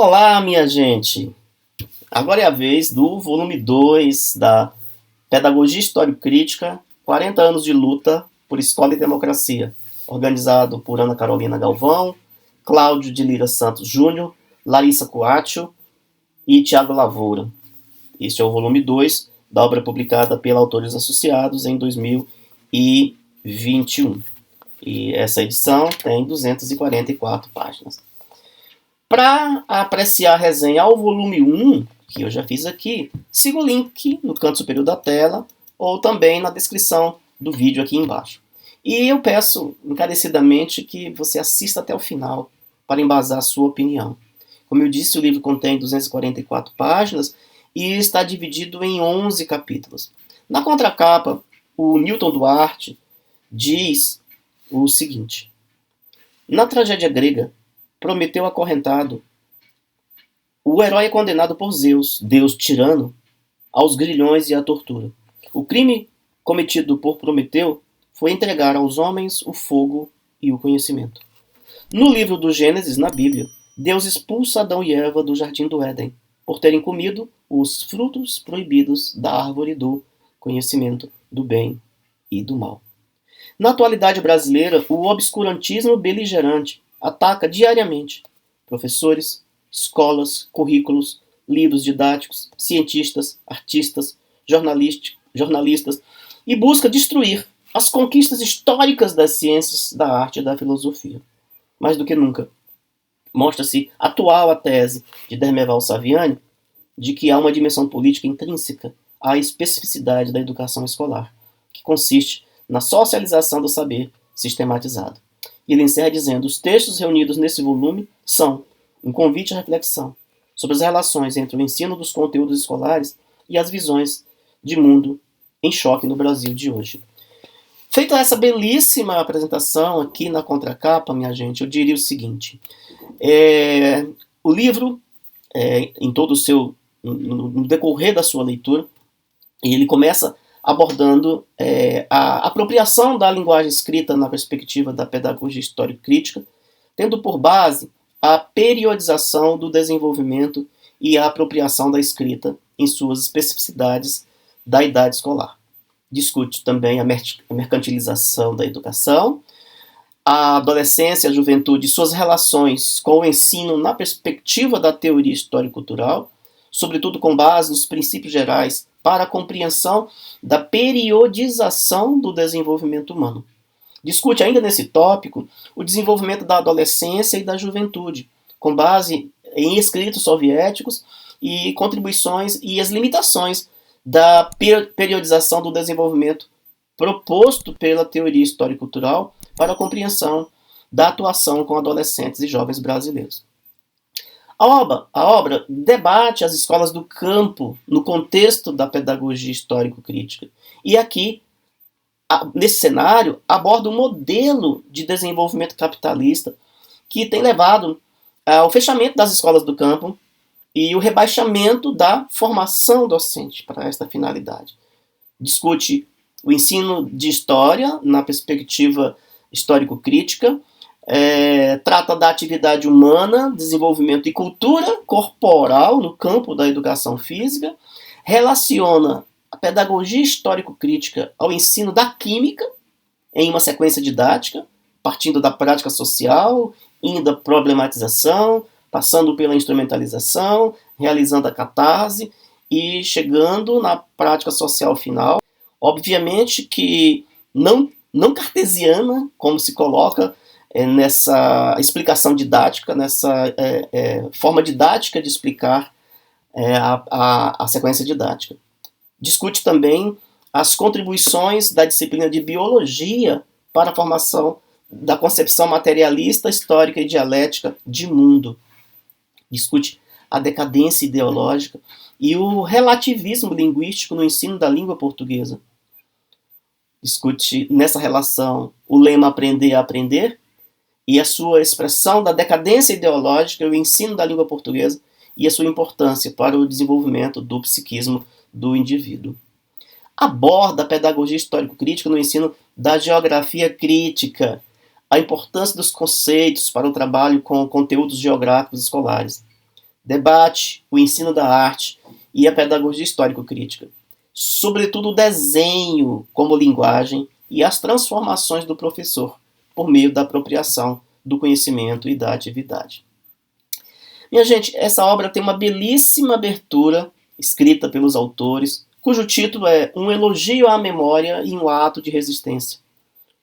Olá, minha gente! Agora é a vez do volume 2 da Pedagogia Histórico-Crítica, 40 anos de luta por escola e democracia, organizado por Ana Carolina Galvão, Cláudio de Lira Santos Júnior, Larissa Coatio e Tiago Lavoura. Este é o volume 2 da obra publicada pela Autores Associados em 2021. E essa edição tem 244 páginas. Para apreciar a resenha ao volume 1, que eu já fiz aqui, siga o link no canto superior da tela ou também na descrição do vídeo aqui embaixo. E eu peço encarecidamente que você assista até o final para embasar a sua opinião. Como eu disse, o livro contém 244 páginas e está dividido em 11 capítulos. Na contracapa, o Newton Duarte diz o seguinte: na tragédia grega, Prometeu acorrentado, o herói é condenado por Zeus, Deus tirano, aos grilhões e à tortura. O crime cometido por Prometeu foi entregar aos homens o fogo e o conhecimento. No livro do Gênesis, na Bíblia, Deus expulsa Adão e Eva do jardim do Éden, por terem comido os frutos proibidos da árvore do conhecimento do bem e do mal. Na atualidade brasileira, o obscurantismo beligerante ataca diariamente professores, escolas, currículos, livros didáticos, cientistas, artistas, jornalistas e busca destruir as conquistas históricas das ciências, da arte e da filosofia. Mais do que nunca, mostra-se atual a tese de Dermeval Saviani de que há uma dimensão política intrínseca à especificidade da educação escolar, que consiste na socialização do saber sistematizado. E ele encerra dizendo: os textos reunidos nesse volume são um convite à reflexão sobre as relações entre o ensino dos conteúdos escolares e as visões de mundo em choque no Brasil de hoje. Feita essa belíssima apresentação aqui na contracapa, minha gente, eu diria o seguinte: o livro, em todo o seu, no decorrer da sua leitura, ele começa abordando a apropriação da linguagem escrita na perspectiva da pedagogia histórico-crítica, tendo por base a periodização do desenvolvimento e a apropriação da escrita em suas especificidades da idade escolar. Discute também a mercantilização da educação, a adolescência, a juventude e suas relações com o ensino na perspectiva da teoria histórico-cultural, sobretudo com base nos princípios gerais para a compreensão da periodização do desenvolvimento humano. Discute ainda nesse tópico o desenvolvimento da adolescência e da juventude, com base em escritos soviéticos e contribuições e as limitações da periodização do desenvolvimento proposto pela teoria histórico-cultural para a compreensão da atuação com adolescentes e jovens brasileiros. A obra debate as escolas do campo no contexto da pedagogia histórico-crítica. E aqui, nesse cenário, aborda um modelo de desenvolvimento capitalista que tem levado ao fechamento das escolas do campo e o rebaixamento da formação docente para esta finalidade. Discute o ensino de história na perspectiva histórico-crítica, trata da atividade humana, desenvolvimento e cultura corporal no campo da educação física, relaciona a pedagogia histórico-crítica ao ensino da química em uma sequência didática, partindo da prática social, indo à problematização, passando pela instrumentalização, realizando a catarse e chegando na prática social final. Obviamente que não cartesiana, como se coloca nessa explicação didática, nessa forma didática de explicar a sequência didática. Discute também as contribuições da disciplina de biologia para a formação da concepção materialista, histórica e dialética de mundo. Discute a decadência ideológica e o relativismo linguístico no ensino da língua portuguesa. Discute nessa relação o lema aprender a aprender e a sua expressão da decadência ideológica e o ensino da língua portuguesa e a sua importância para o desenvolvimento do psiquismo do indivíduo. Aborda a pedagogia histórico-crítica no ensino da geografia crítica, a importância dos conceitos para o trabalho com conteúdos geográficos escolares. debate, o ensino da arte e a pedagogia histórico-crítica. Sobretudo o desenho como linguagem e as transformações do professor por meio da apropriação do conhecimento e da atividade. Minha gente, essa obra tem uma belíssima abertura escrita pelos autores, cujo título é Um Elogio à Memória e um Ato de Resistência,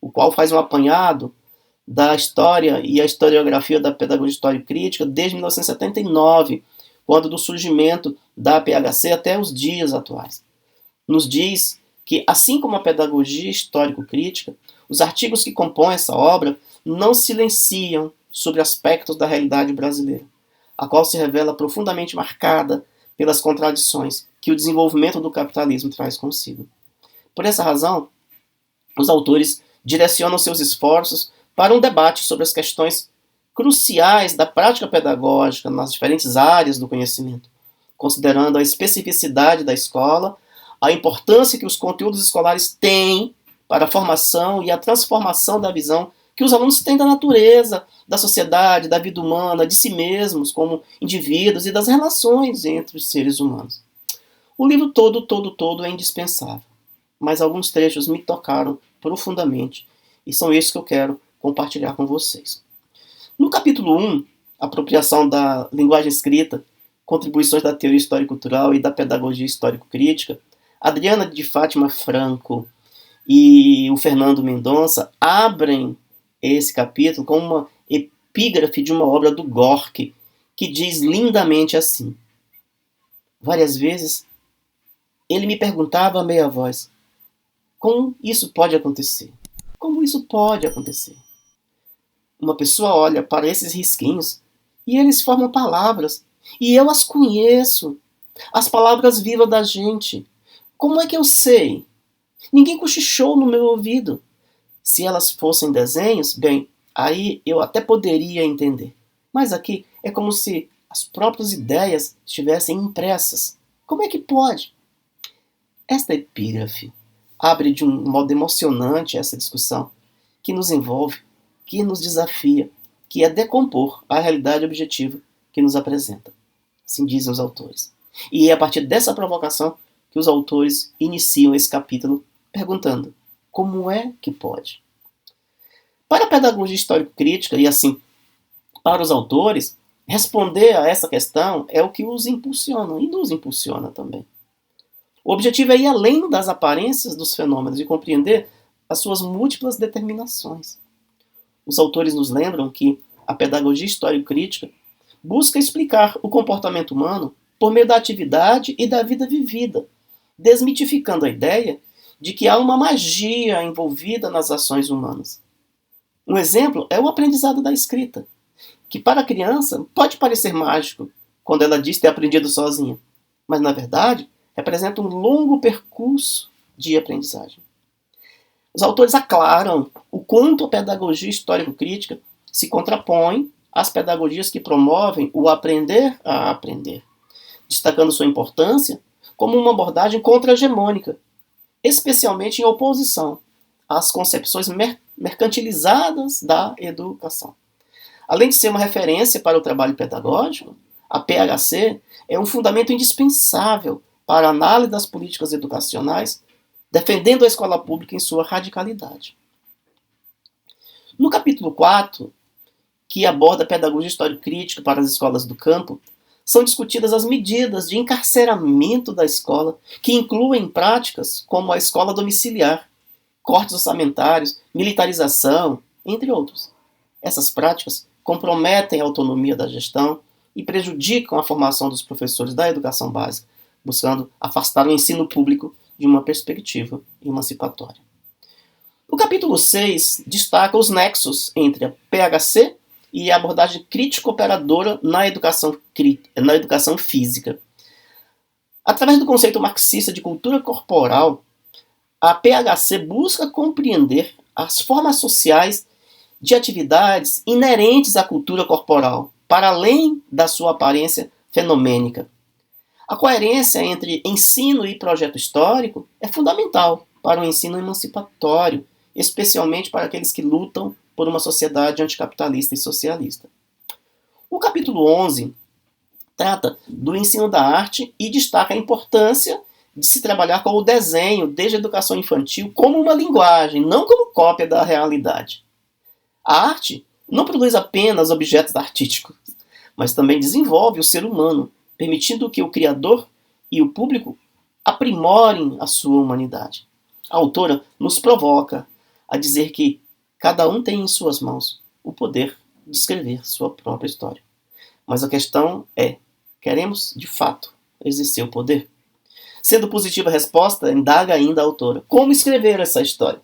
o qual faz um apanhado da história e a historiografia da pedagogia histórico-crítica desde 1979, quando do surgimento da PHC até os dias atuais. Nos diz que, assim como a pedagogia histórico-crítica, os artigos que compõem essa obra não silenciam sobre aspectos da realidade brasileira, a qual se revela profundamente marcada pelas contradições que o desenvolvimento do capitalismo traz consigo. Por essa razão, os autores direcionam seus esforços para um debate sobre as questões cruciais da prática pedagógica nas diferentes áreas do conhecimento, considerando a especificidade da escola, a importância que os conteúdos escolares têm para a formação e a transformação da visão que os alunos têm da natureza, da sociedade, da vida humana, de si mesmos como indivíduos e das relações entre os seres humanos. O livro todo é indispensável, mas alguns trechos me tocaram profundamente e são esses que eu quero compartilhar com vocês. No capítulo 1, Apropriação da linguagem escrita, contribuições da teoria histórico-cultural e da pedagogia histórico-crítica, Adriana de Fátima Franco e o Fernando Mendonça abrem esse capítulo com uma epígrafe de uma obra do Gorky, que diz lindamente assim: várias vezes ele me perguntava a meia voz: como isso pode acontecer? Como isso pode acontecer? Uma pessoa olha para esses risquinhos e eles formam palavras, e eu as conheço, as palavras vivas da gente. Como é que eu sei? Ninguém cochichou no meu ouvido. Se elas fossem desenhos, bem, aí eu até poderia entender. Mas aqui é como se as próprias ideias estivessem impressas. Como é que pode? Esta epígrafe abre de um modo emocionante essa discussão, que nos envolve, que nos desafia, que é decompor a realidade objetiva que nos apresenta. Assim dizem os autores. E é a partir dessa provocação que os autores iniciam esse capítulo perguntando: como é que pode? Para a pedagogia histórico-crítica, e assim para os autores, responder a essa questão é o que os impulsiona e nos impulsiona também. O objetivo é ir além das aparências dos fenômenos e compreender as suas múltiplas determinações. Os autores nos lembram que a pedagogia histórico-crítica busca explicar o comportamento humano por meio da atividade e da vida vivida, desmitificando a ideia de que há uma magia envolvida nas ações humanas. Um exemplo é o aprendizado da escrita, que para a criança pode parecer mágico quando ela diz ter aprendido sozinha, mas na verdade representa um longo percurso de aprendizagem. Os autores aclaram o quanto a pedagogia histórico-crítica se contrapõe às pedagogias que promovem o aprender a aprender, destacando sua importância como uma abordagem contra-hegemônica, especialmente em oposição às concepções mercantilizadas da educação. Além de ser uma referência para o trabalho pedagógico, a PHC é um fundamento indispensável para a análise das políticas educacionais, defendendo a escola pública em sua radicalidade. No capítulo 4, que aborda a pedagogia histórico-crítica para as escolas do campo, são discutidas as medidas de encarceramento da escola, que incluem práticas como a escola domiciliar, cortes orçamentários, militarização, entre outros. Essas práticas comprometem a autonomia da gestão e prejudicam a formação dos professores da educação básica, buscando afastar o ensino público de uma perspectiva emancipatória. O capítulo 6 destaca os nexos entre a PHC e a abordagem crítico-operadora na educação física. Através do conceito marxista de cultura corporal, a PHC busca compreender as formas sociais de atividades inerentes à cultura corporal, para além da sua aparência fenomênica. A coerência entre ensino e projeto histórico é fundamental para o ensino emancipatório, especialmente para aqueles que lutam por uma sociedade anticapitalista e socialista. O capítulo 11 trata do ensino da arte e destaca a importância de se trabalhar com o desenho desde a educação infantil como uma linguagem, não como cópia da realidade. A arte não produz apenas objetos artísticos, mas também desenvolve o ser humano, permitindo que o criador e o público aprimorem a sua humanidade. A autora nos provoca a dizer que cada um tem em suas mãos o poder de escrever sua própria história. Mas a questão é, queremos, de fato, exercer o poder? Sendo positiva a resposta, indaga ainda a autora. Como escrever essa história?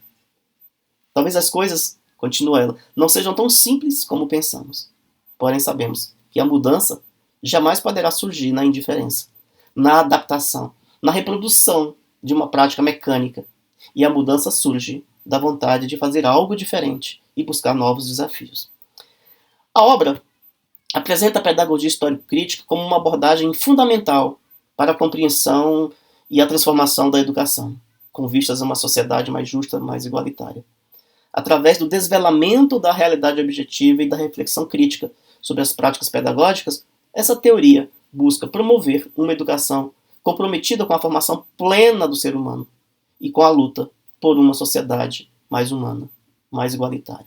Talvez as coisas, continua ela, não sejam tão simples como pensamos. Porém sabemos que a mudança jamais poderá surgir na indiferença, na adaptação, na reprodução de uma prática mecânica. E a mudança surge da vontade de fazer algo diferente e buscar novos desafios. A obra apresenta a pedagogia histórico-crítica como uma abordagem fundamental para a compreensão e a transformação da educação, com vistas a uma sociedade mais justa, mais igualitária. Através do desvelamento da realidade objetiva e da reflexão crítica sobre as práticas pedagógicas, essa teoria busca promover uma educação comprometida com a formação plena do ser humano e com a luta por uma sociedade mais humana, mais igualitária.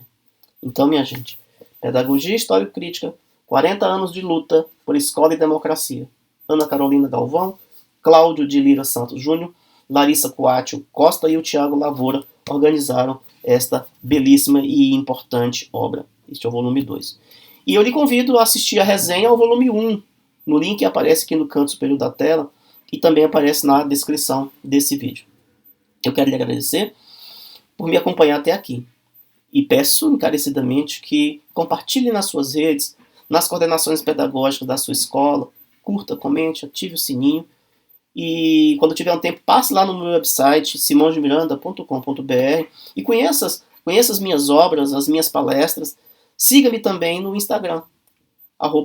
Então, minha gente, pedagogia histórico-crítica, 40 anos de luta por escola e democracia. Ana Carolina Galvão, Cláudio de Lira Santos Júnior, Larissa Coátio Costa e o Tiago Lavoura organizaram esta belíssima e importante obra. Este é o volume 2. E eu lhe convido a assistir a resenha ao volume 1, no link que aparece aqui no canto superior da tela e também aparece na descrição desse vídeo. Eu quero lhe agradecer por me acompanhar até aqui. E peço encarecidamente que compartilhe nas suas redes, nas coordenações pedagógicas da sua escola, curta, comente, ative o sininho. E quando tiver um tempo, passe lá no meu website, simondemiranda.com.br e conheça as minhas obras, as minhas palestras. Siga-me também no Instagram,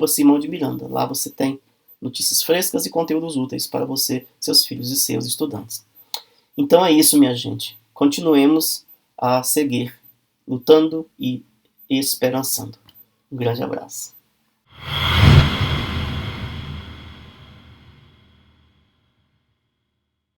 @simondemiranda. Lá você tem notícias frescas e conteúdos úteis para você, seus filhos e seus estudantes. Então é isso, minha gente. Continuemos a seguir, lutando e esperançando. Um grande abraço.